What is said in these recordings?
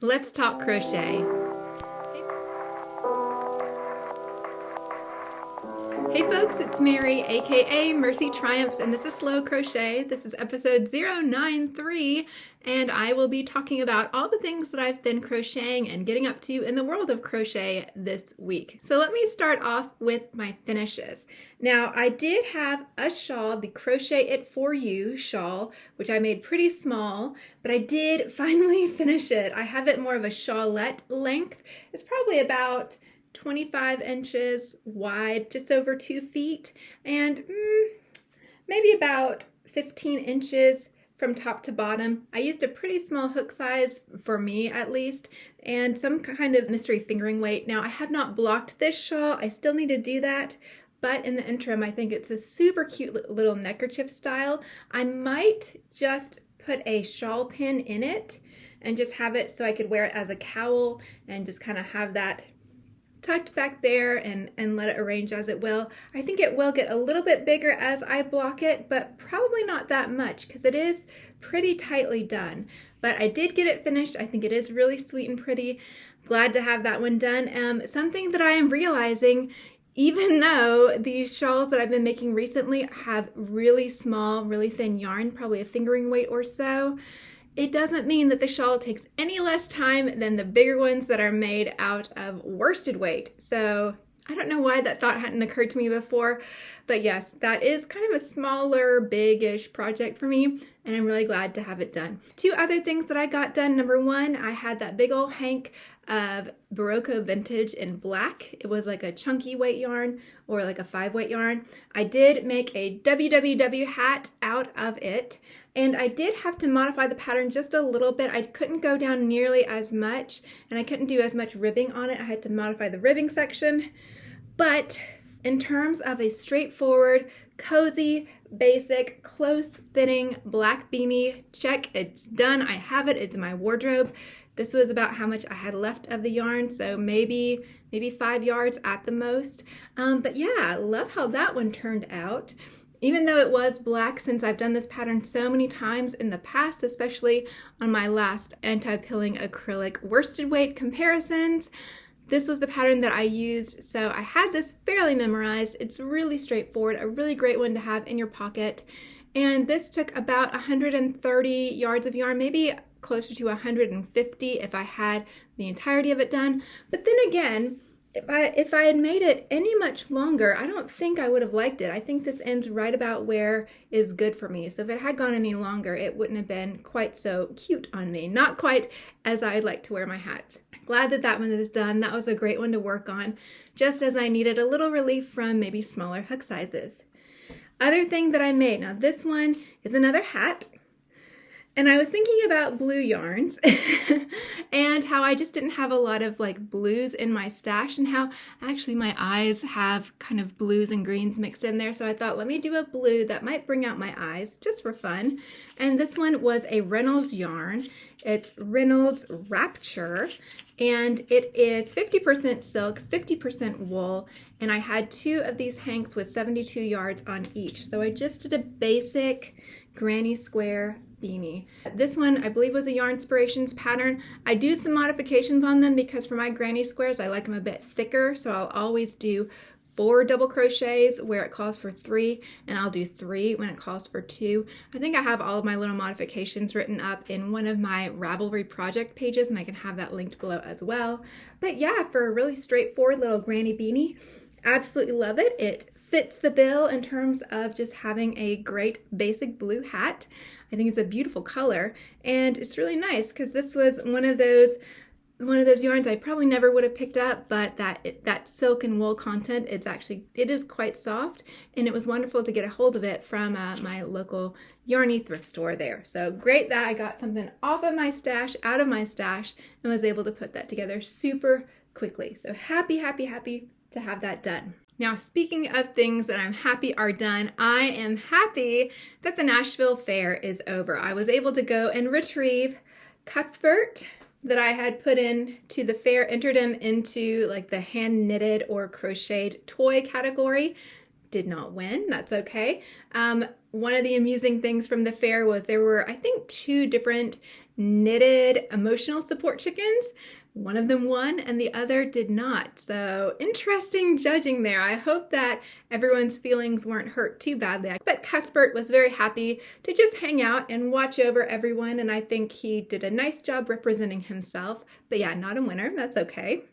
Let's talk crochet. Hey folks, it's Mary, aka MercyTriumphs, and this is Slow Crochet. This is episode 093, and I will be talking about all the things that I've been crocheting and getting up to in the world of crochet this week. So let me start off with my finishes. Now, I did have a shawl, the Crochet It For You shawl, which I made pretty small, but I did finally finish it. I have it more of a shawlette length. It's probably about 25 inches wide, just over 2 feet, and maybe about 15 inches from top to bottom. I used a pretty small hook size, for me at least, and some kind of mystery fingering weight. Now, I have not blocked this shawl. I still need to do that, but in the interim, I think it's a super cute little neckerchief style. I might just put a shawl pin in it and just have it so I could wear it as a cowl and just kind of have that tucked back there and let it arrange as it will. I think it will get a little bit bigger as I block it, but probably not that much because it is pretty tightly done. But I did get it finished. I think it is really sweet and pretty. Glad to have that one done. Something that I am realizing, even though these shawls that I've been making recently have really small, really thin yarn, probably a fingering weight or so, it doesn't mean that the shawl takes any less time than the bigger ones that are made out of worsted weight. So I don't know why that thought hadn't occurred to me before, but yes, that is kind of a smaller, big-ish project for me, and I'm really glad to have it done. Two other things that I got done. Number one, I had that big old hank of Barocco Vintage in black. It was like a chunky weight yarn or like a 5-weight yarn. I did make a WWW hat out of it, and I did have to modify the pattern just a little bit. I couldn't go down nearly as much, and I couldn't do as much ribbing on it. I had to modify the ribbing section. But in terms of a straightforward, cozy, basic, close-fitting black beanie, check, it's done. I have it. It's in my wardrobe. This was about how much I had left of the yarn, so maybe 5 yards at the most. But yeah, I love how that one turned out. Even though it was black, since I've done this pattern so many times in the past, especially on my last anti-pilling acrylic worsted weight comparisons, this was the pattern that I used, so I had this fairly memorized. It's really straightforward, a really great one to have in your pocket. And this took about 130 yards of yarn, maybe closer to 150 if I had the entirety of it done. But then again, if I had made it any much longer, I don't think I would have liked it. I think this ends right about where is good for me. So if it had gone any longer, it wouldn't have been quite so cute on me. Not quite as I'd like to wear my hats. Glad that that one is done. That was a great one to work on, just as I needed a little relief from maybe smaller hook sizes. Other thing that I made, now this one is another hat. And I was thinking about blue yarns and how I just didn't have a lot of like blues in my stash, and how actually my eyes have kind of blues and greens mixed in there. So I thought, let me do a blue that might bring out my eyes just for fun. And this one was a Reynolds yarn. It's Reynolds Rapture, and it is 50% silk, 50% wool. And I had 2 of these hanks with 72 yards on each. So I just did a basic granny square beanie. This one I believe was a Yarnspirations pattern. I do some modifications on them because for my granny squares I like them a bit thicker, so I'll always do 4 double crochets where it calls for 3, and I'll do 3 when it calls for 2. I think I have all of my little modifications written up in one of my Ravelry project pages, and I can have that linked below as well. But yeah, for a really straightforward little granny beanie, absolutely love it. It fits the bill in terms of just having a great basic blue hat. I think it's a beautiful color, and it's really nice because this was one of those yarns I probably never would have picked up, but that silk and wool content, it is quite soft, and it was wonderful to get a hold of it from my local Yarny thrift store there. So great that I got something off of my stash, out of my stash, and was able to put that together super quickly. So happy to have that done. Now, speaking of things that I'm happy are done, I am happy that the Nashville Fair is over. I was able to go and retrieve Cuthbert that I had put in to the fair, entered him into like the hand knitted or crocheted toy category. Did not win, that's okay. One of the amusing things from the fair was there were, I think, 2 different knitted emotional support chickens. One of them won and the other did not. So interesting judging there. I hope that everyone's feelings weren't hurt too badly. But Cuthbert was very happy to just hang out and watch over everyone, and I think he did a nice job representing himself. But yeah, not a winner. That's okay.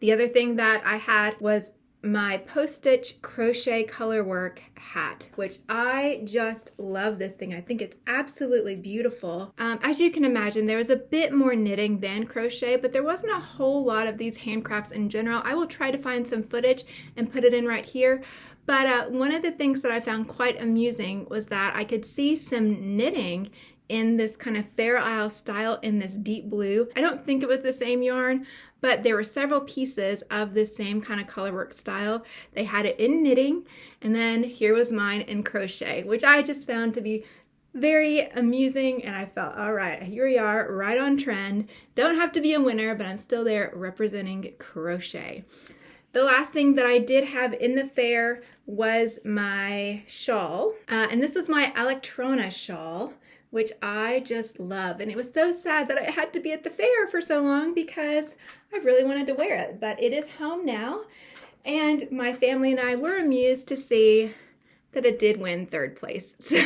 The other thing that I had was my post-stitch crochet colorwork hat, which I just love this thing. I think it's absolutely beautiful. As you can imagine, there was a bit more knitting than crochet, but there wasn't a whole lot of these handcrafts in general. I will try to find some footage and put it in right here. But one of the things that I found quite amusing was that I could see some knitting in this kind of Fair Isle style in this deep blue. I don't think it was the same yarn, but there were several pieces of the same kind of colorwork style. They had it in knitting, and then here was mine in crochet, which I just found to be very amusing, and I felt, all right, here we are, right on trend. Don't have to be a winner, but I'm still there representing crochet. The last thing that I did have in the fair was my shawl, and this was my Electrona shawl, which I just love. And it was so sad that I had to be at the fair for so long because I really wanted to wear it. But it is home now, and my family and I were amused to see that it did win third place. So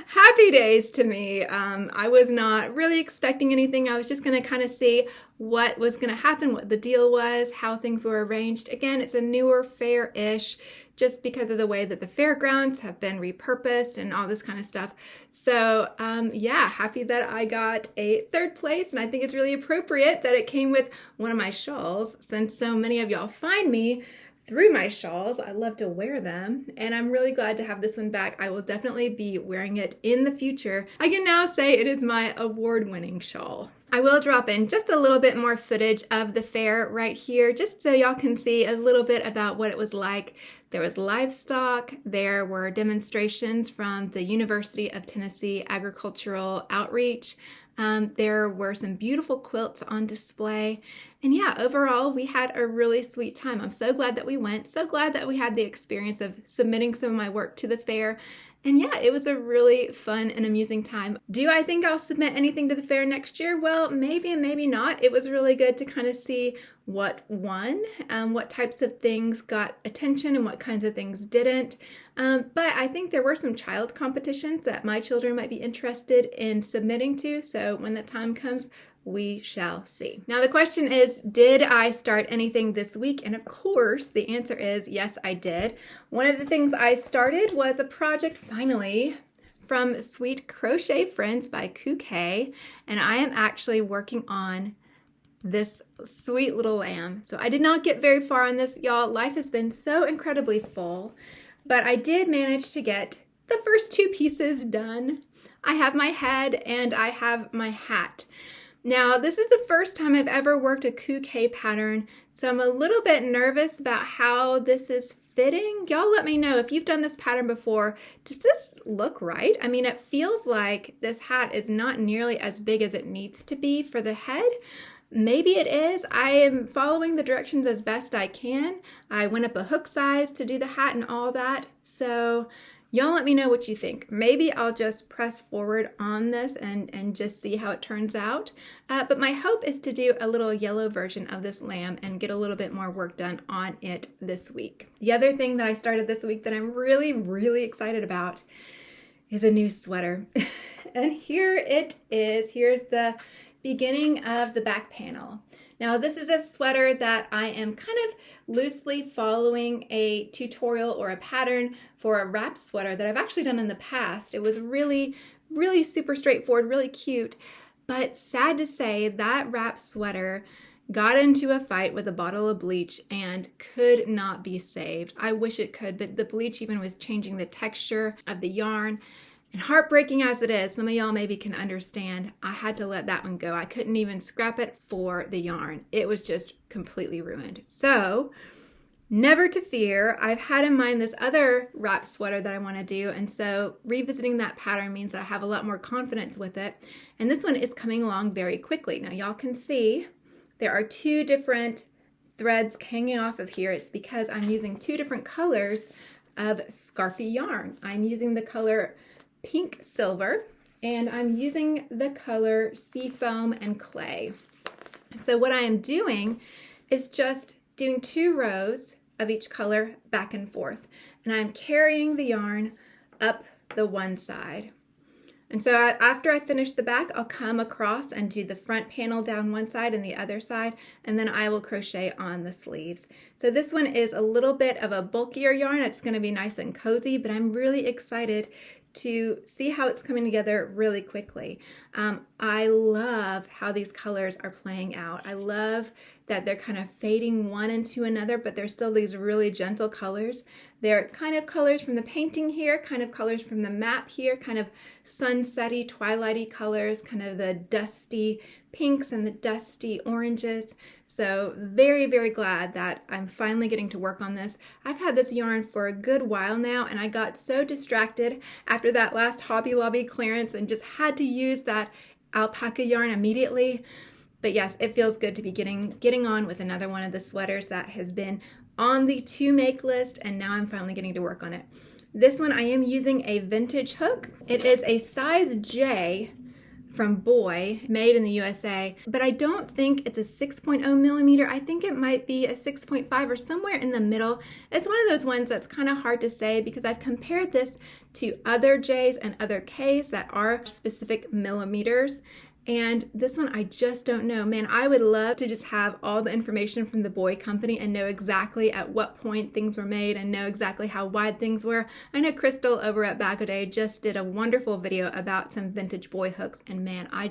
happy days to me. I was not really expecting anything. I was just going to kind of see what was going to happen, what the deal was, how things were arranged. Again, it's a newer fair-ish just because of the way that the fairgrounds have been repurposed and all this kind of stuff. So yeah, happy that I got a third place, and I think it's really appropriate that it came with one of my shawls since so many of y'all find me through my shawls. I love to wear them, and I'm really glad to have this one back. I will definitely be wearing it in the future. I can now say it is my award-winning shawl. I will drop in just a little bit more footage of the fair right here, just so y'all can see a little bit about what it was like. There was livestock, there were demonstrations from the University of Tennessee Agricultural Outreach. There were some beautiful quilts on display. And yeah, overall, we had a really sweet time. I'm so glad that we went, so glad that we had the experience of submitting some of my work to the fair. And yeah, it was a really fun and amusing time. Do I think I'll submit anything to the fair next year? Well, maybe and maybe not. It was really good to kind of see what won, what types of things got attention and what kinds of things didn't. But I think there were some child competitions that my children might be interested in submitting to. So when the time comes, we shall see. Now the question is, did I start anything this week? And of course, the answer is yes, I did. One of the things I started was a project finally from Sweet Crochet Friends by Crochet, and I am actually working on this sweet little lamb. So I did not get very far on this, y'all. Life has been so incredibly full, but I did manage to get the first two pieces done. I have my head and I have my hat. Now, this is the first time I've ever worked a Crochet pattern, so I'm a little bit nervous about how this is fitting. Y'all let me know if you've done this pattern before. Does this look right? I mean, it feels like this hat is not nearly as big as it needs to be for the head. Maybe it is. I am following the directions as best I can. I went up a hook size to do the hat and all that, so y'all let me know what you think. Maybe I'll just press forward on this and just see how it turns out. But my hope is to do a little yellow version of this lamb and get a little bit more work done on it this week. The other thing that I started this week that I'm really, really excited about is a new sweater. And here it is. Here's the beginning of the back panel. Now this is a sweater that I am kind of loosely following a tutorial or a pattern for a wrap sweater that I've actually done in the past. It was really, really super straightforward, really cute, but sad to say that wrap sweater got into a fight with a bottle of bleach and could not be saved. I wish it could, but the bleach even was changing the texture of the yarn. And heartbreaking as it is, some of y'all maybe can understand, I had to let that one go. I couldn't even scrap it for the yarn. It was just completely ruined. So, never to fear, I've had in mind this other wrap sweater that I want to do, and so revisiting that pattern means that I have a lot more confidence with it. And this one is coming along very quickly. Now y'all can see there are two different threads hanging off of here. It's because I'm using two different colors of scarfy yarn. I'm using the color Pink Silver, and I'm using the color Seafoam and Clay. So what I am doing is just doing 2 rows of each color back and forth, and I'm carrying the yarn up the one side. And so after I finish the back, I'll come across and do the front panel down one side and the other side, and then I will crochet on the sleeves. So this one is a little bit of a bulkier yarn. It's going to be nice and cozy, but I'm really excited to see how it's coming together really quickly. I love how these colors are playing out. I love that they're kind of fading one into another, but they're still these really gentle colors. They're kind of colors from the painting here, kind of colors from the map here, kind of sunsetty, twilighty colors, kind of the dusty pinks and the dusty oranges. So very, very glad that I'm finally getting to work on this. I've had this yarn for a good while now, and I got so distracted after that last Hobby Lobby clearance and just had to use that alpaca yarn immediately. But yes, it feels good to be getting on with another one of the sweaters that has been on the to make list, and now I'm finally getting to work on it. This one I am using a vintage hook. It is a size J from Boy, made in the USA, but I don't think it's a 6.0 millimeter. I think it might be a 6.5 or somewhere in the middle. It's one of those ones that's kind of hard to say because I've compared this to other J's and other K's that are specific millimeters. And this one, I just don't know. Man, I would love to just have all the information from the Boy company and know exactly at what point things were made and know exactly how wide things were. I know Crystal over at Bag O Day just did a wonderful video about some vintage Boy hooks, and man, I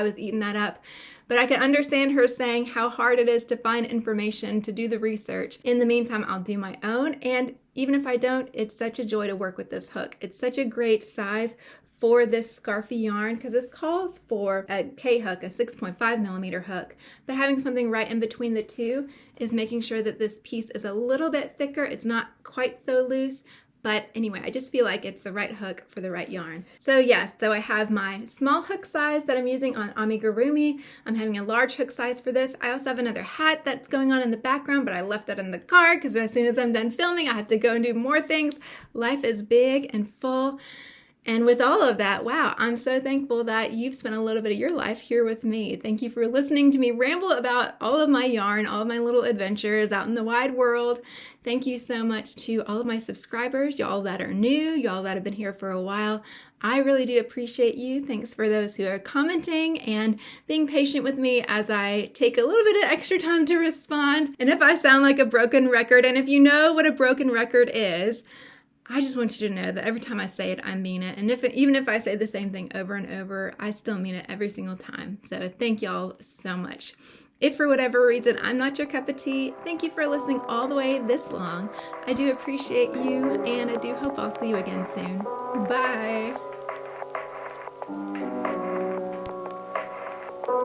was eating that up. But I can understand her saying how hard it is to find information, to do the research. In the meantime, I'll do my own, and even if I don't, it's such a joy to work with this hook. It's such a great size for this scarfy yarn because this calls for a K hook, a 6.5 millimeter hook, but having something right in between the two is making sure that this piece is a little bit thicker. It's not quite so loose, but anyway, I just feel like it's the right hook for the right yarn. So yes, so I have my small hook size that I'm using on Amigurumi. I'm having a large hook size for this. I also have another hat that's going on in the background, but I left that in the car because as soon as I'm done filming, I have to go and do more things. Life is big and full. And with all of that, wow, I'm so thankful that you've spent a little bit of your life here with me. Thank you for listening to me ramble about all of my yarn, all of my little adventures out in the wide world. Thank you so much to all of my subscribers, y'all that are new, y'all that have been here for a while. I really do appreciate you. Thanks for those who are commenting and being patient with me as I take a little bit of extra time to respond. And if I sound like a broken record, and if you know what a broken record is, I just want you to know that every time I say it, I mean it. And even if I say the same thing over and over, I still mean it every single time. So thank y'all so much. If for whatever reason I'm not your cup of tea, thank you for listening all the way this long. I do appreciate you, and I do hope I'll see you again soon. Bye.